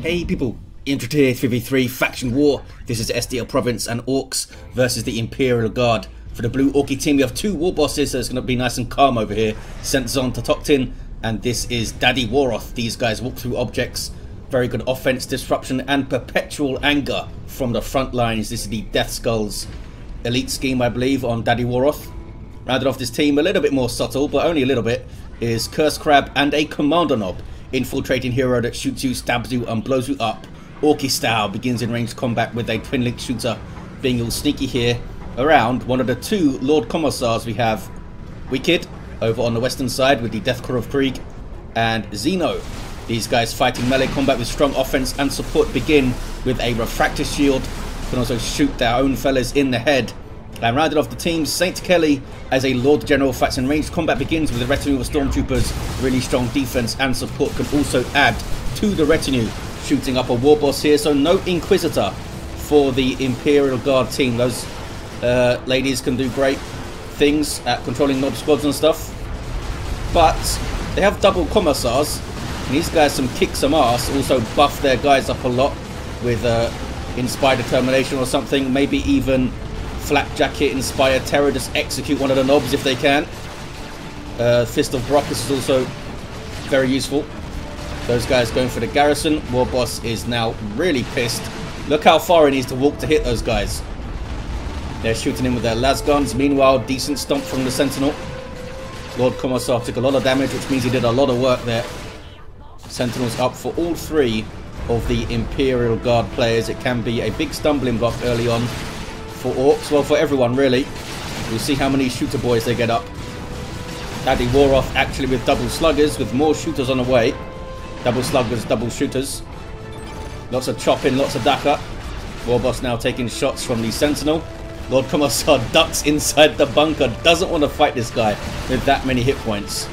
Hey people, Intro Tier 3v3 Faction War. This is Estia Province and Orks versus the Imperial Guard. For the blue Orky team we have two Warbosses, so it's going to be nice and calm over here. Centzontotochtin and this is Daddy Waroth. These guys walk through objects. Very good offense, disruption and perpetual anger from the front lines. This is the Death Skulls elite scheme, I believe, on Daddy Waroth. Rounded off this team a little bit more subtle, but only a little bit, is Cursecrab and a Commando knob. Infiltrating hero that shoots you, stabs you and blows you up. Orky style, begins in ranged combat with a twin link shooter, being all sneaky here. Around one of the two Lord Commissars we have Wikkyd over on the western side with the Deathcore of Krieg and Zeno. These guys fighting melee combat with strong offense and support, begin with a refractor shield. Can also shoot their own fellas in the head. And rounded off the team, Saint Kelly as a Lord General fights in ranged combat, begins with a retinue of stormtroopers. Really strong defense and support can also add to the retinue. Shooting up a Warboss here, so no Inquisitor for the Imperial Guard team. Those ladies can do great things at controlling mob squads and stuff, but they have double Commissars. And these guys can kick some ass, also buff their guys up a lot with Inspire Determination or something, maybe even Flak Jacket, Inspire Terror, just execute one of the knobs if they can. Fist of Brockus is also very useful. Those guys going for the garrison. Warboss is now really pissed. Look how far he needs to walk to hit those guys. They're shooting in with their las guns. Meanwhile, decent stomp from the Sentinel. Lord Commissar took a lot of damage, which means he did a lot of work there. Sentinels up for all three of the Imperial Guard players. It can be a big stumbling block early on for Orks, well, for everyone really. We'll see how many shooter boys they get up. Daddy Waroth actually with double sluggers, with more shooters on the way. Double sluggers, double shooters. Lots of chopping, lots of daka. Warboss now taking shots from the Sentinel. Lord Commissar ducks inside the bunker. Doesn't want to fight this guy with that many hit points.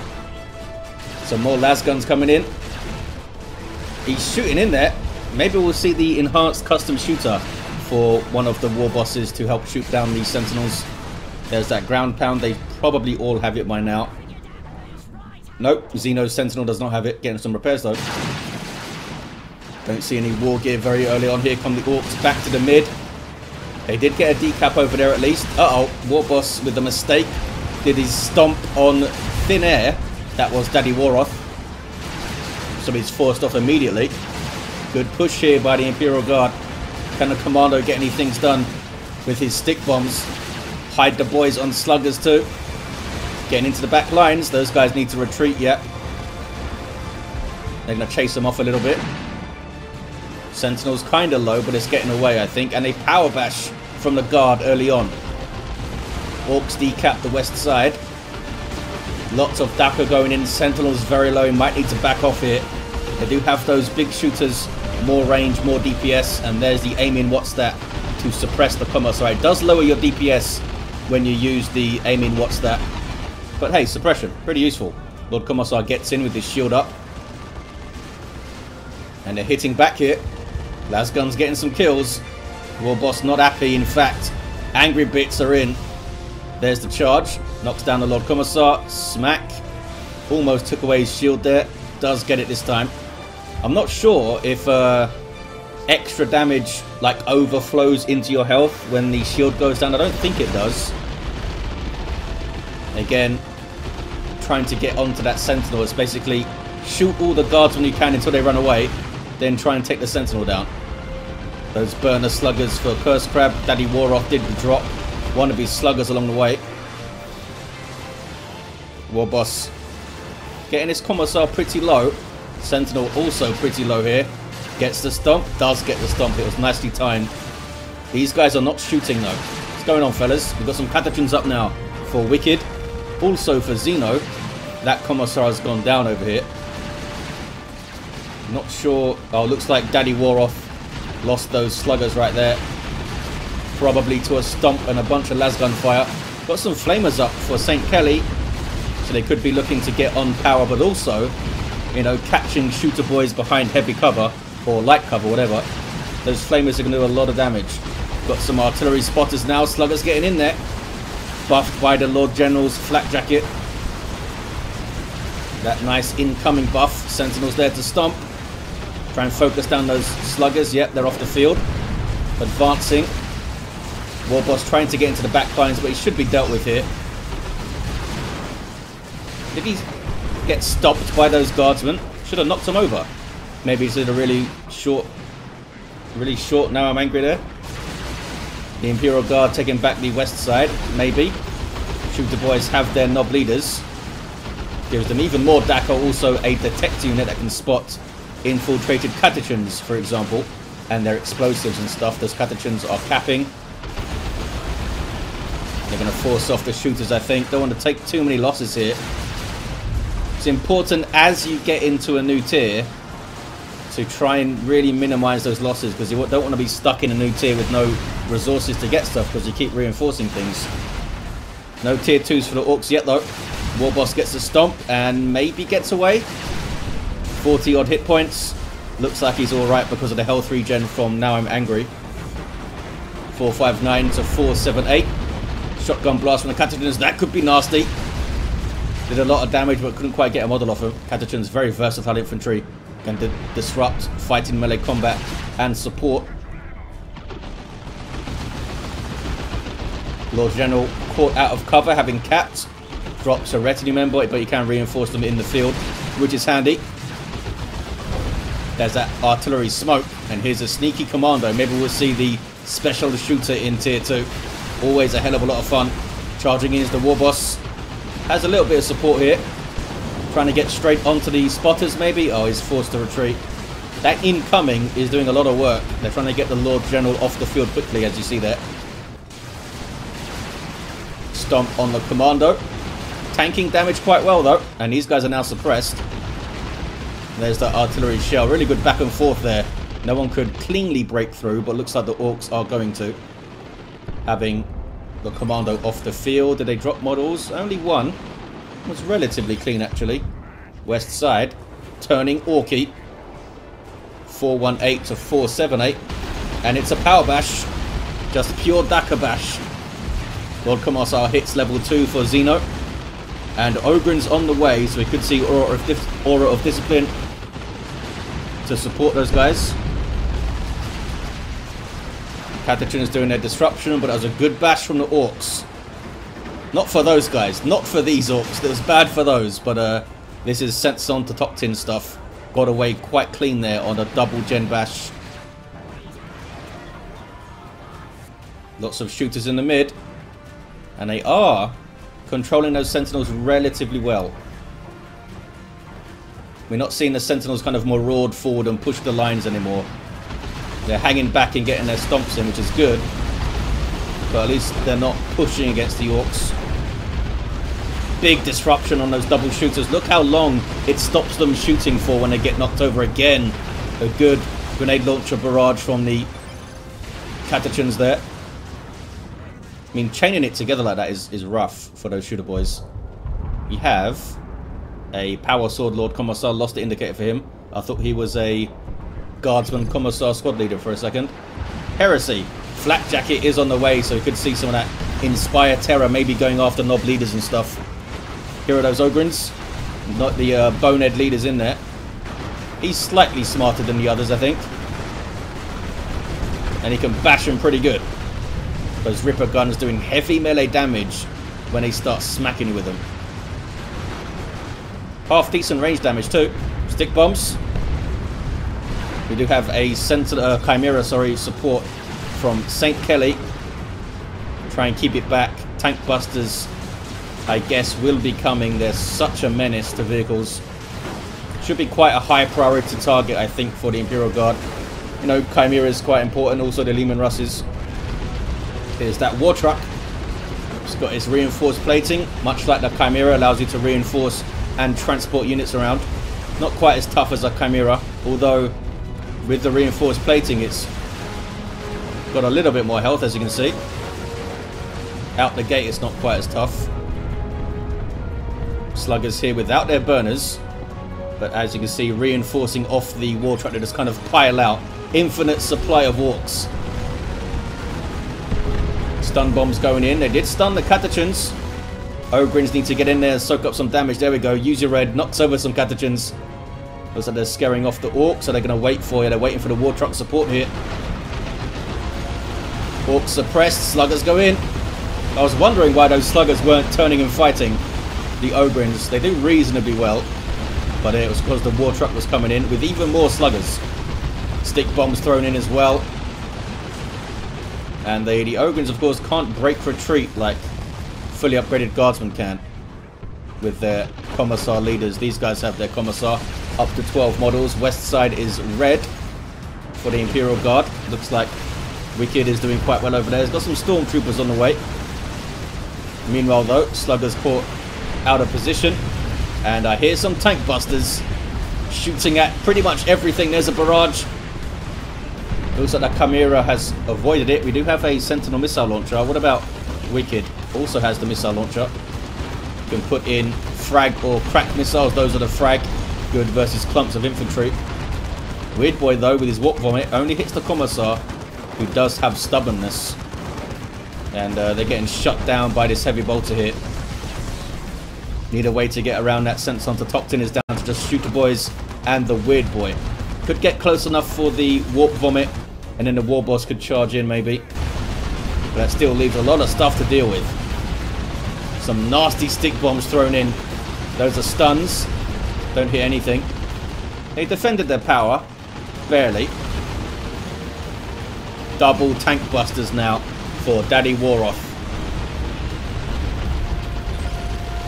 Some more las guns coming in. He's shooting in there. Maybe we'll see the enhanced custom shooter for one of the Warbosses to help shoot down these Sentinels. There's that ground pound. They probably all have it by now. Nope, Zeno's Sentinel does not have it. Getting some repairs though. Don't see any war gear very early on. Here come the Orks back to the mid. They did get a decap over there at least. Uh-oh, Warboss with a mistake. Did his stomp on thin air. That was Daddy Waroth. So he's forced off immediately. Good push here by the Imperial Guard. Can the Commando get any things done with his stick bombs? Hide the boys on sluggers too. Getting into the back lines. Those guys need to retreat yet. They're going to chase them off a little bit. Sentinel's kind of low, but it's getting away, I think. And a power bash from the guard early on. Orks decap the west side. Lots of daka going in. Sentinel's very low. He might need to back off here. They do have those big shooters. More range, more DPS. And there's the aiming what's that to suppress the Commissar. It does lower your DPS when you use the aiming what's that. But hey, suppression. Pretty useful. Lord Commissar gets in with his shield up. And they're hitting back here. Lasgun's getting some kills. Warboss not happy. In fact, angry bits are in. There's the charge. Knocks down the Lord Commissar. Smack. Almost took away his shield there. Does get it this time. I'm not sure if extra damage like overflows into your health when the shield goes down. I don't think it does. Again, trying to get onto that Sentinel. It's basically shoot all the guards when you can until they run away. Then try and take the Sentinel down. Those burner sluggers for Cursecrab. Daddy Waroth did drop one of his sluggers along the way. Warboss getting his Commissar pretty low. Sentinel also pretty low here. Gets the stomp. Does get the stomp. It was nicely timed. These guys are not shooting though. What's going on, fellas? We've got some pathogens up now for Wikkyd. Also for Zeno. That Commissar has gone down over here. Not sure. Oh, looks like Daddy Waroth lost those sluggers right there. Probably to a stomp and a bunch of lasgun fire. Got some flamers up for St. Kelly. So they could be looking to get on power, but also, you know, catching shooter boys behind heavy cover or light cover, whatever. Those flamers are going to do a lot of damage. Got some artillery spotters now. Sluggers getting in there. Buffed by the Lord General's flak jacket. That nice incoming buff. Sentinel's there to stomp. Try and focus down those sluggers. Yep, they're off the field. Advancing. Warboss trying to get into the back lines, but he should be dealt with here. Did he get stopped by those guardsmen? Should have knocked him over. Maybe he's in a really short, now I'm angry there. The Imperial Guard taking back the west side, maybe. Shooter boys have their knob leaders. Gives them even more DACO, also a detect unit that can spot infiltrated catechins, for example, and their explosives and stuff. Those catechins are capping. They're going to force off the shooters, I think. Don't want to take too many losses here. It's important as you get into a new tier to try and really minimize those losses, because you don't want to be stuck in a new tier with no resources to get stuff, because you keep reinforcing things. No tier 2s for the Orks yet though. Warboss gets a stomp and maybe gets away. 40 odd hit points. Looks like he's alright because of the health regen from Now I'm Angry. 459 to 478. Shotgun blast from the Catechins. That could be nasty. Did a lot of damage but couldn't quite get a model off him. Catechins, very versatile infantry. Can disrupt fighting melee combat and support. Lord General caught out of cover, having capped. Drops a retinue member, but you can reinforce them in the field, which is handy. There's that artillery smoke, and here's a sneaky commando. Maybe we'll see the special shooter in tier 2. Always a hell of a lot of fun. Charging in is the Warboss. Has a little bit of support here. Trying to get straight onto the spotters, maybe. Oh, he's forced to retreat. That incoming is doing a lot of work. They're trying to get the Lord General off the field quickly, as you see there. Stomp on the Commando. Tanking damage quite well, though. And these guys are now suppressed. There's that artillery shell. Really good back and forth there. No one could cleanly break through, but looks like the Orks are going to. Having the Commando off the field. Did they drop models? Only one. Was relatively clean, actually. West side. Turning Orky. 418 to 478. And it's a power bash. Just pure Daka bash. Lord Commissar hits level 2 for Zeno. And Ogren's on the way, so we could see Aura of Discipline to support those guys. Catechin is doing their disruption, but that was a good bash from the Orks. Not for those guys, not for these Orks. It was bad for those, but this is Centzontotochtin stuff. Got away quite clean there on a double gen bash. Lots of shooters in the mid. And they are controlling those Sentinels relatively well. We're not seeing the Sentinels kind of maraud forward and push the lines anymore. They're hanging back and getting their stomps in, which is good. But at least they're not pushing against the Orks. Big disruption on those double shooters. Look how long it stops them shooting for when they get knocked over again. A good grenade launcher barrage from the Catechins there. I mean, chaining it together like that is rough for those shooter boys. We have a Power Sword Lord Commissar. Lost the indicator for him. I thought he was a Guardsman Commissar squad leader for a second. Heresy. Flak Jacket is on the way, so we could see some of that Inspire Terror maybe going after knob leaders and stuff. Here are those Ogrins. Not the bonehead leaders in there. He's slightly smarter than the others, I think. And he can bash them pretty good. Those Ripper guns doing heavy melee damage when they start smacking you with them. Half decent range damage too. Stick bombs. We do have a Chimera, support from St. Kelly. Try and keep it back. Tank busters, I guess, will be coming. They're such a menace to vehicles. Should be quite a high priority target, I think, for the Imperial Guard. You know, Chimera is quite important. Also the Lehman Russes. Here's that war truck. It's got its reinforced plating. Much like the Chimera, allows you to reinforce and transport units around. Not quite as tough as a Chimera, although with the reinforced plating it's got a little bit more health, as you can see. Out the gate it's not quite as tough. Sluggers here without their burners, but as you can see, reinforcing off the war truck to just kind of pile out. Infinite supply of Orks. Stun bombs going in. They did stun the Catechins. Ogrins need to get in there and soak up some damage. There we go. Use your red. Knocks over some Catechins. Looks like they're scaring off the Orks, so they're going to wait for you. They're waiting for the war truck support here. Orks suppressed, sluggers go in. I was wondering why those sluggers weren't turning and fighting the Ogrins. They do reasonably well, but it was because the war truck was coming in with even more sluggers. Stick bombs thrown in as well. And the Ogrins, of course, can't break retreat like fully upgraded guardsmen can with their Commissar leaders. These guys have their Commissar up to 12 models. West side is red for the Imperial Guard. Looks like wikkyd is doing quite well over there. He's got some stormtroopers on the way. Meanwhile, though, sluggers caught out of position. And I hear some tank busters shooting at pretty much everything. There's a barrage. Looks like that Chimera has avoided it. We do have a Sentinel missile launcher. What about wikkyd? Also has the missile launcher. You can put in frag or crack missiles. Those are the frag. Good versus clumps of infantry. Weird Boy, though, with his warp vomit, only hits the Commissar, who does have stubbornness. And they're getting shut down by this heavy bolter here. Need a way to get around that. Centzontotochtin is down to just shoot the boys and the Weird Boy. Could get close enough for the warp vomit, and then the Warboss could charge in maybe. But that still leaves a lot of stuff to deal with. Some nasty stick bombs thrown in. Those are stuns. Don't hit anything. They defended their power. Barely. Double tank busters now for Daddy Waroth.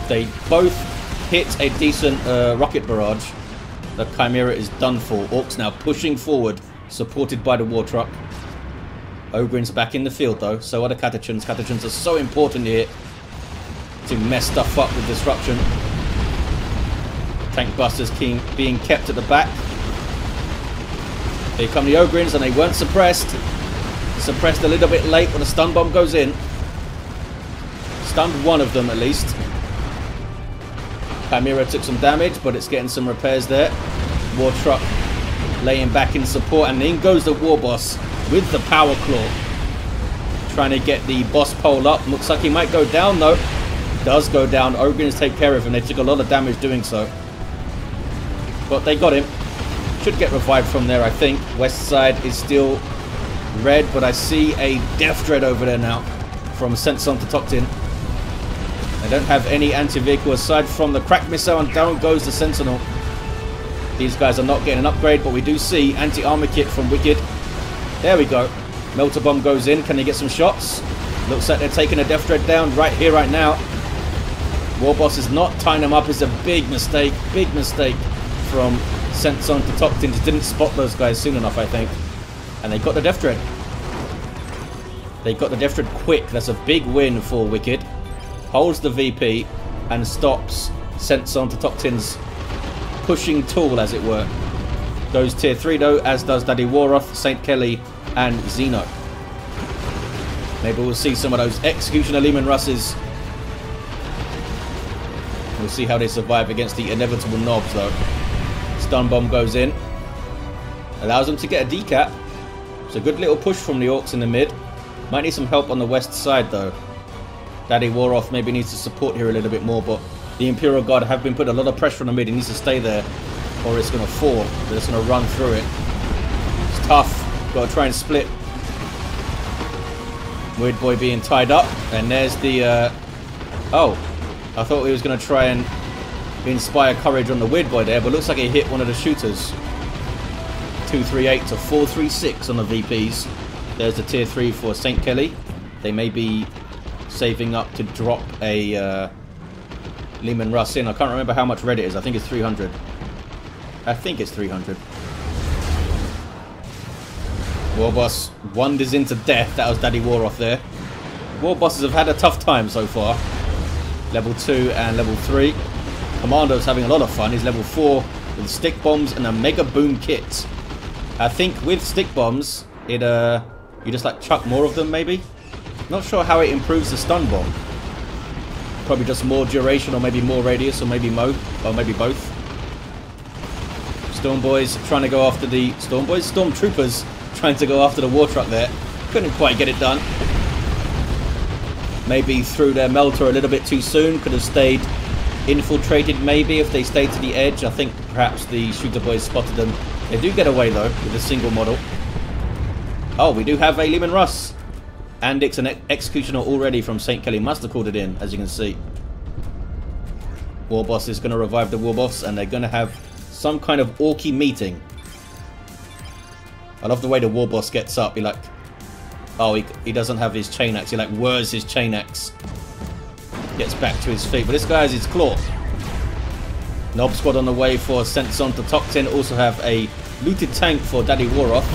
They both hit a decent rocket barrage. The Chimera is done for. Orks now pushing forward, supported by the war truck. Ogrins back in the field though. So are the Catachans. Catachans are so important here to mess stuff up with disruption. Tank busters being kept at the back. Here come the Ogrins, and they weren't suppressed. Suppressed a little bit late when the stun bomb goes in. Stunned one of them at least. Chimera took some damage, but it's getting some repairs there. War truck laying back in support, and in goes the Warboss with the power claw. Trying to get the boss pole up. Looks like he might go down though. Does go down. Ogrins take care of him. They took a lot of damage doing so. But they got him. Should get revived from there, I think. West side is still red, but I see a Death Dread over there now from Centzontotochtin. They don't have any anti-vehicle aside from the crack missile, and down goes the Sentinel. These guys are not getting an upgrade, but we do see anti-armor kit from wikkyd. There we go. Melter bomb goes in. Can they get some shots? Looks like they're taking a Death Dread down right here, right now. Warboss is not tying them up. It's a big mistake. Big mistake from Centzontotochtin. Just didn't spot those guys soon enough, I think. And they got the Death Dread. They got the Death Dread quick. That's a big win for wikkyd. Holds the VP and stops Centzontotochtin's pushing tool, as it were. Goes tier 3 though, as does Daddy Waroth, St. Kelly, and Zeno. Maybe we'll see some of those Executioner Lehman Russes. We'll see how they survive against the inevitable knobs though. Stun bomb goes in. Allows them to get a decap. It's a good little push from the Orks in the mid. Might need some help on the west side though. Daddy Waroth maybe needs to support here a little bit more, but the Imperial Guard have been putting a lot of pressure on the mid. He needs to stay there or it's going to fall. They're just going to run through it. It's tough. Got to try and split. Weird Boy being tied up. And there's the... Oh. I thought he was going to try and inspire courage on the Weird Boy there, but looks like he hit one of the shooters. 238 to 436 on the VPs. There's the tier 3 for St. Kelly. They may be saving up to drop a Lehman Russ in. I can't remember how much red it is. I think it's 300. I think it's 300. Warboss wanders into death. That was Daddy Waroth there. Warbosses have had a tough time so far. Level 2 and level 3. Commando's having a lot of fun. He's level 4 with stick bombs and a mega boom kit. I think with stick bombs, it you just like chuck more of them maybe. Not sure how it improves the stun bomb. Probably just more duration, or maybe more radius, or maybe both. Storm Boys trying to go after the Stormtroopers trying to go after the war truck there. Couldn't quite get it done. Maybe threw their melter a little bit too soon. Could have stayed infiltrated maybe if they stayed to the edge. I think perhaps the shooter boys spotted them. They do get away though with a single model. Oh, we do have a Leman Russ. And it's an Executioner already from St. Kelly. Must have called it in, as you can see. Warboss is going to revive the Warboss, and they're going to have some kind of Orky meeting. I love the way the Warboss gets up. He like... Oh, he doesn't have his chain axe. He like whirs his chain axe. Gets back to his feet. But this guy has his claw. Nob squad on the way for Centzontotochtin. Also have a looted tank for Daddy Waroth.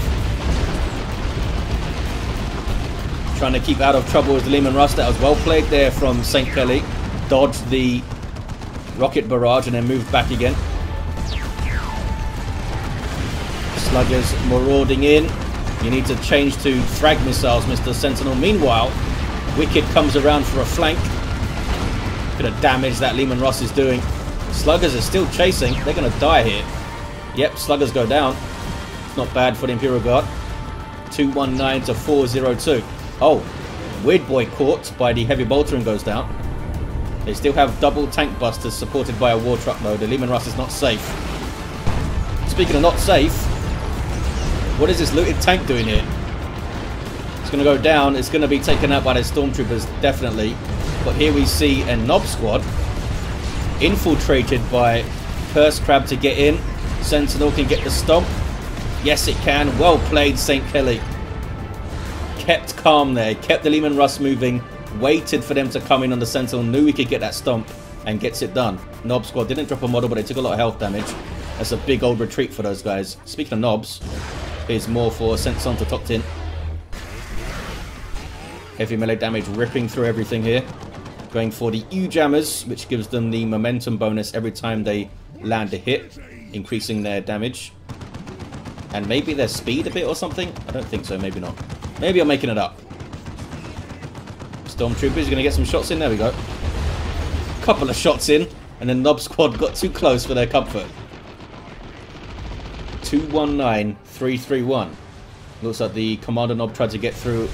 Trying to keep out of trouble with the Leman Russ. That was well played there from St. Kelly. Dodged the rocket barrage and then moved back again. Sluggers marauding in. You need to change to frag missiles, Mr. Sentinel. Meanwhile, wikkyd comes around for a flank. Bit of damage that Leman Russ is doing. Sluggers are still chasing. They're going to die here. Yep, sluggers go down. Not bad for the Imperial Guard. 219 to 402. Oh, Weird Boy caught by the heavy bolter and goes down. They still have double tank busters supported by a war truckload. The Leman Russ is not safe. Speaking of not safe, what is this looted tank doing here? It's going to go down. It's going to be taken out by the stormtroopers, definitely. But here we see a Nob squad infiltrated by Cursecrab to get in. Sentinel can get the stomp. Yes, it can. Well played, St. Kelly. Kept calm there. Kept the Leman Russ moving. Waited for them to come in on the Sentinel. Knew he could get that stomp and gets it done. Nob squad didn't drop a model, but they took a lot of health damage. That's a big old retreat for those guys. Speaking of Nobs, here's more for Centzontotochtin. Heavy melee damage ripping through everything here. Going for the U-jammers, which gives them the momentum bonus every time they land a hit, increasing their damage. And maybe their speed a bit or something? I don't think so, maybe not. Maybe I'm making it up. Stormtroopers are going to get some shots in. There we go. Couple of shots in, and then Nob squad got too close for their comfort. 219, 331. Looks like the Commander Nob tried to get through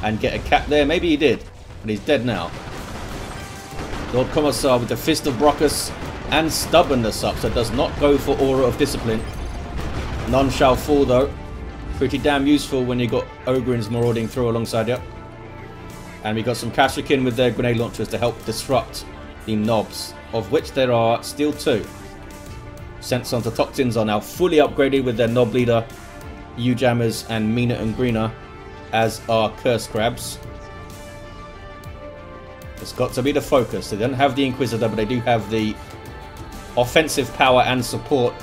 and get a cap there. Maybe he did, but he's dead now. Lord Commissar with the Fist of Brockus and Stubbornness up, so does not go for Aura of Discipline. None shall fall though. Pretty damn useful when you got Ogrins marauding through alongside you. And we got some Kashyyykin with their grenade launchers to help disrupt the Nobs, of which there are still 2. Centzontotochtins are now fully upgraded with their Nob leader, U-jammers and Meaner and Greener, as are Cursecrabs. It's got to be the focus. They don't have the Inquisitor, but they do have the offensive power and support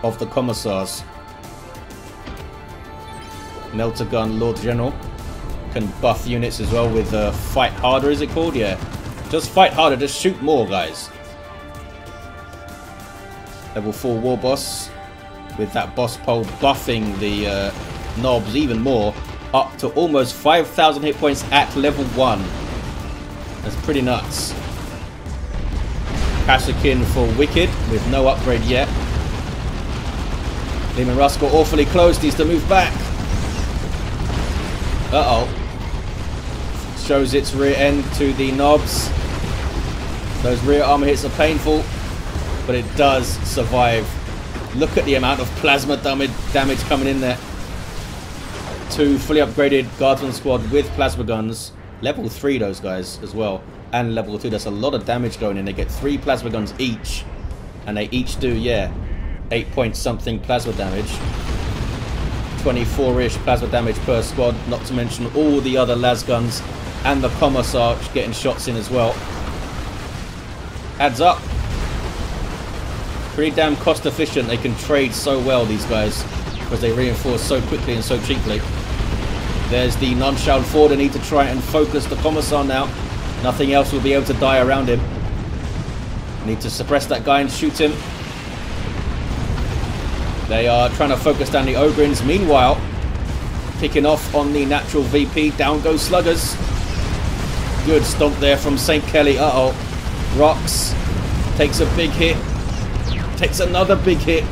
of the Commissars. Melter Gun Lord General can buff units as well with Fight Harder, is it called? Yeah. Just fight harder, just shoot more, guys. Level 4 Warboss with that boss pole buffing the Nobs even more, up to almost 5,000 hit points at level 1. That's pretty nuts. Kashyyykin for wikkyd with no upgrade yet. Leman Russ got awfully close, needs to move back. Uh-oh. Shows its rear end to the Nobs. Those rear armor hits are painful, but it does survive. Look at the amount of plasma damage coming in there. 2 fully upgraded Guardsman squad with plasma guns. Level 3 those guys as well. And level 2. That's a lot of damage going in. They get 3 plasma guns each. And they each do, yeah, 8 point something plasma damage. 24-ish plasma damage per squad. Not to mention all the other las guns. And the Commissar getting shots in as well. Adds up. Pretty damn cost efficient. They can trade so well, these guys, because they reinforce so quickly and so cheaply. There's the none shall fall. They need to try and focus the Commissar now. Nothing else will be able to die around him. Need to suppress that guy and shoot him. They are trying to focus down the Ogrins. Meanwhile, picking off on the natural VP. Down goes Sluggers. Good stomp there from St. Kelly. Uh-oh. Rocks. Takes a big hit. Takes another big hit.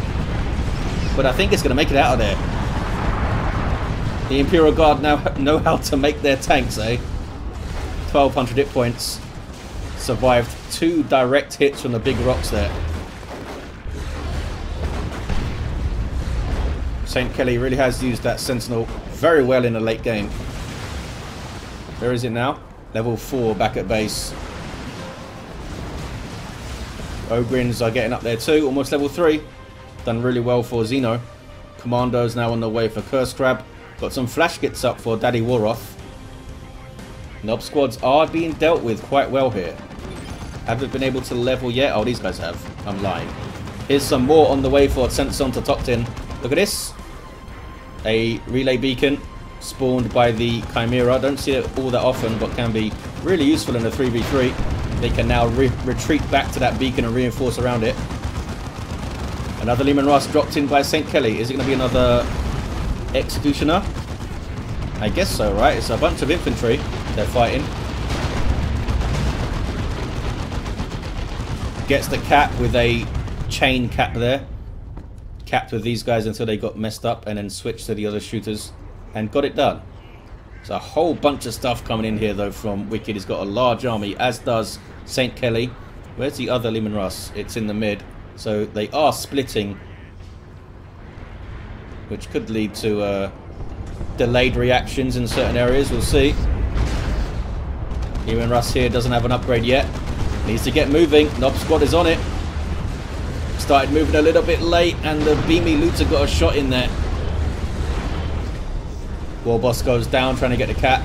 But I think it's going to make it out of there. The Imperial Guard now know how to make their tanks, eh? 1,200 hit points. survived 2 direct hits from the big rocks there. St. Kelly really has used that Sentinel very well in the late game. Where is it now? Level 4 back at base. Ogrins are getting up there too, almost level 3. Done really well for Zeno. Commando's now on the way for Cursecrab. Got some flash kits up for Daddy Waroth. Nob squads are being dealt with quite well here. Haven't been able to level yet. Oh, these guys have. I'm lying. Here's some more on the way for Centzontotochtin. Look at this. A relay beacon spawned by the Chimera. Don't see it all that often, but can be really useful in a 3v3. They can now retreat back to that beacon and reinforce around it. Another Leman Russ dropped in by St. Kelly. Is it going to be another Executioner? I guess so, right? It's a bunch of infantry they're fighting. Gets the cap with a chain cap there. Capped with these guys until they got messed up and then switched to the other shooters and got it done. There's a whole bunch of stuff coming in here though from wikkyd. He's got a large army, as does St. Kelly. Where's the other Leman Russ? It's in the mid. So they are splitting, which could lead to delayed reactions in certain areas. We'll see. Leman Russ here doesn't have an upgrade yet. Needs to get moving. Nob squad is on it. Started moving a little bit late, and the beamy looter got a shot in there. Warboss goes down, trying to get the cap.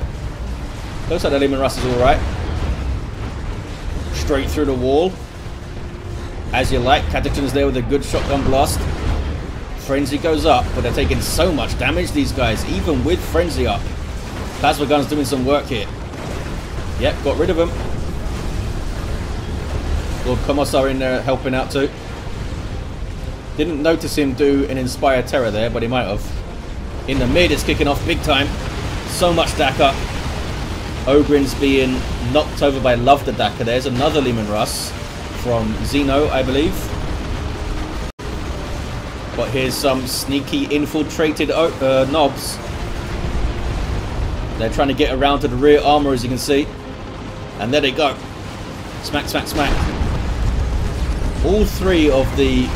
Looks like the Leman Russ is alright. Straight through the wall. As you like, Catechin's there with a good shotgun blast. Frenzy goes up, but they're taking so much damage, these guys, even with Frenzy up. Plasma gun's doing some work here. Yep, got rid of him. Lord Commissar in there helping out too. Didn't notice him do an Inspire Terror there, but he might have. In the mid, it's kicking off big time. So much Daka. Ogrin's being knocked over by Love the Daka. There's another Leman Russ from Zeno, I believe. But here's some sneaky infiltrated knobs. They're trying to get around to the rear armor, as you can see. And there they go. Smack, smack, smack. All 3 of the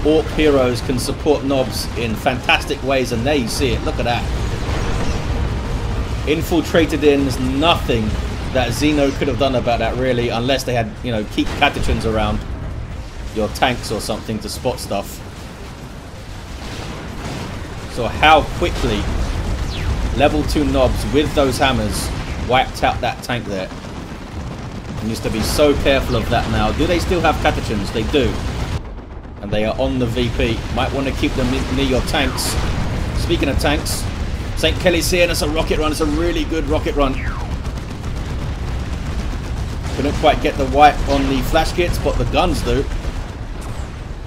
Orc heroes can support knobs in fantastic ways, and there you see it. Look at that. Infiltrated in. There's nothing that Zeno could have done about that, really, unless they had, you know, keep Catechins around your tanks or something to spot stuff. So how quickly level 2 knobs with those hammers wiped out that tank there. Needs to be so careful of that now. Do they still have Catechins? They do. And they are on the VP. Might want to keep them near your tanks. Speaking of tanks, St. Kelly's here, and it's a rocket run. It's a really good rocket run. Couldn't quite get the wipe on the flash kits, but the guns do.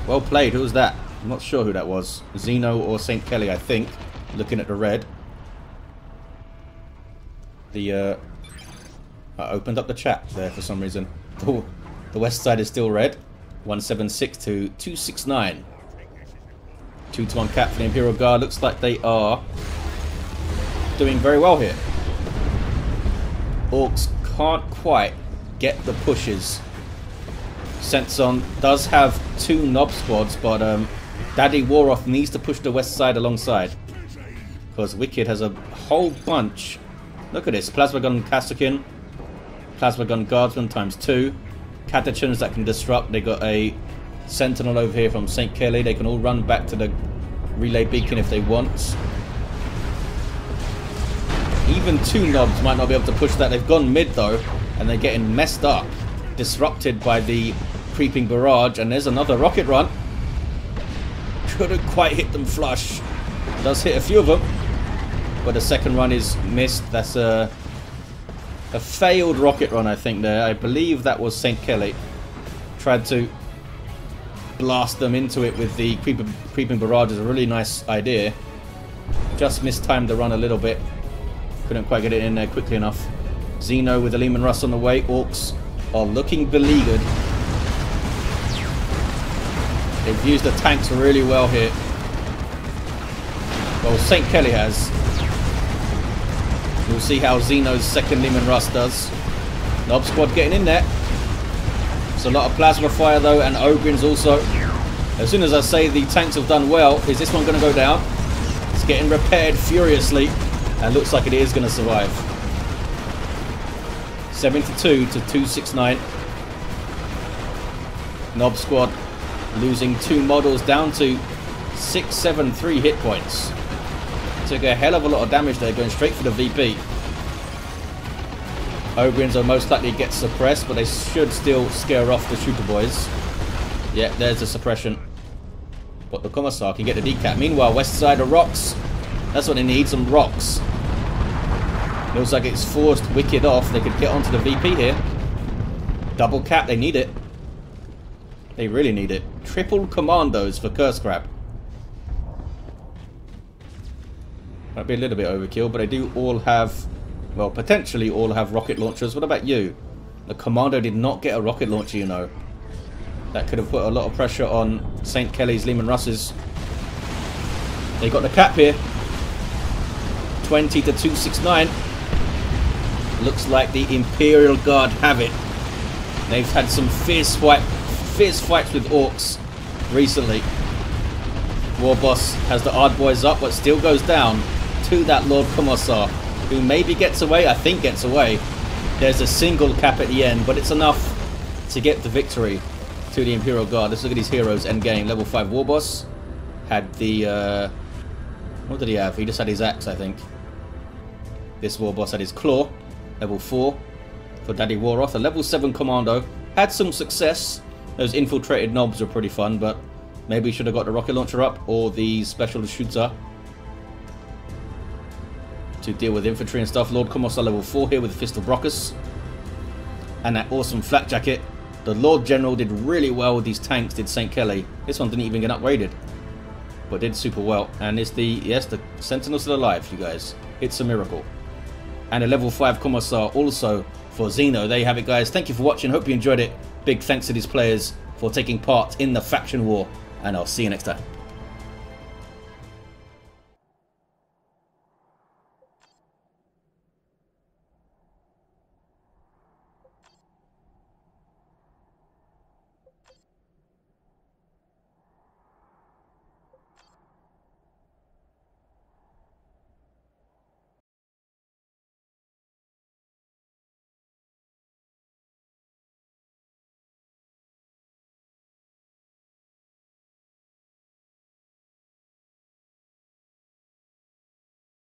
Well played. Who was that? I'm not sure who that was. Zeno or St. Kelly, I think. Looking at the red. I opened up the chat there for some reason. Oh, the west side is still red. 176 to 269. 2-to-1 cap for the Imperial Guard. Looks like they are doing very well here. Orks can't quite get the pushes. Centzon does have 2 knob squads, but Daddy Waroth needs to push the west side alongside. Because wikkyd has a whole bunch. Look at this. Plasma gun Kassakin. Plasma gun Guardsman times 2. Catechins that can disrupt. They got a Sentinel over here from St. Kelly. They can all run back to the relay beacon if they want. Even 2 knobs might not be able to push that. They've gone mid though, and they're getting messed up. Disrupted by the creeping barrage. And there's another rocket run. Couldn't quite hit them flush. Does hit a few of them, but the second run is missed. That's a failed rocket run, I think, there. I believe that was St. Kelly. Tried to blast them into it with the creeping barrage. Is a really nice idea. Just mistimed the run a little bit. Couldn't quite get it in there quickly enough. Zeno with the Leman Russ on the way. Orks are looking beleaguered. They've used the tanks really well here. Well, St. Kelly has. We'll see how Zeno's second Leman Russ does. Nob squad getting in there. It's a lot of plasma fire though, and Ogryns also. As soon as I say the tanks have done well, is this one going to go down? It's getting repaired furiously, and looks like it is going to survive. 72 to 269. Nob squad losing 2 models down to 673 hit points. Took a hell of a lot of damage there, going straight for the VP. Ogryns will most likely get suppressed, but they should still scare off the shooter boys. Yeah, there's the suppression. But the Commissar can get the decap. Meanwhile, west side of rocks. That's what they need, some rocks. Looks like it's forced wikkyd off. They could get onto the VP here. Double cap, they need it. They really need it. Triple commandos for Cursecrab. Might be a little bit overkill, but they do all have, well, potentially all have rocket launchers. What about you? The Commando did not get a rocket launcher, you know. That could have put a lot of pressure on St. Kelly's Lehman Russes. They got the cap here. 20 to 269. Looks like the Imperial Guard have it. They've had some fierce fights with Orks recently. Warboss has the Ard boys up, but still goes down to that Lord Commissar, who maybe gets away. I think gets away. There's a single cap at the end, but it's enough to get the victory to the Imperial Guard. Let's look at these heroes end game. Level 5 Warboss had the what did he have? He just had his axe, I think. This Warboss had his claw. Level 4 for Daddy Waroth. A level 7 Commando had some success. Those infiltrated knobs were pretty fun, but maybe should have got the rocket launcher up or the special shooter to deal with infantry and stuff. Lord Commissar level 4 here with the Fist of Brockus and that awesome flak jacket. The Lord General did really well with these tanks, did St. Kelly. This one didn't even get upgraded, but did super well. And it's the, yes, the Sentinel's still alive, you guys. It's a miracle. And a level 5 Commissar also for Zeno. There you have it, guys. Thank you for watching. Hope you enjoyed it. Big thanks to these players for taking part in the faction war, and I'll see you next time.